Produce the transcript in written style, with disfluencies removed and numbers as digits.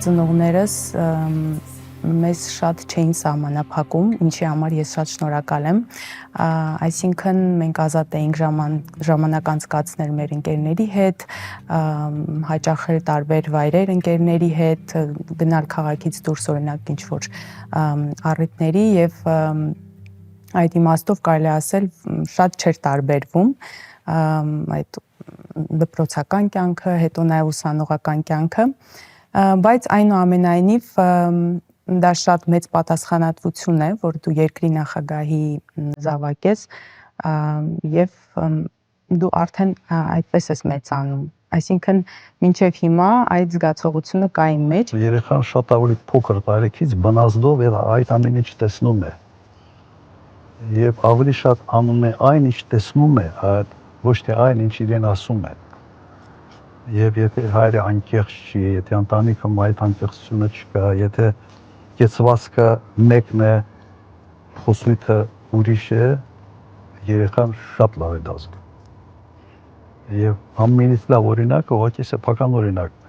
ծնողներս մեզ շատ չէին սահմանափակում, ինչի համար ես շատ շնորհակալ եմ, այսինքն մենք ազատ էինք ժամանակ անցկացնել մեր ընկերների հետ, հաճախել տարբեր վայրեր ընկերների հետ, գնալ քաղաքից դուրս օրինակ ինչ-որ առիթների եւ այդ իմաստով կարելի ասել շատ չէր տարբերվում այդ դպրոցական կյանքը, հետո նաև ուսանողական կյանքը, բայց այնուամենայնիվ դա շատ մեծ պատասխանատվություն է, որ դու երկրի նախագահի զավակ ես եւ դու արդեն այդպես ես մեծանում, այսինքն մինչև հիմա այդ զգացողությունը կա իմ մեջ։ Երեխան շատ ավելի փոքր տարիքից բնազդով եւ այդ ամեն ինչ տեսնում է եւ ավելի շատ անում է այն, ինչ տեսնում է, ոչ թե այն, ինչ իրեն ասում է։ Եվ եթե հայրը անկեղծ չի, եթե ընտանիքում այդ անկեղծությունը չկա, եթե կեցվածքը մեկն է, խոսույթը ուրիշ է, երեխան շատ լավ է դասում։ Եվ ամենից լավ օրինակը ուղղակի սեփական օրինակն է։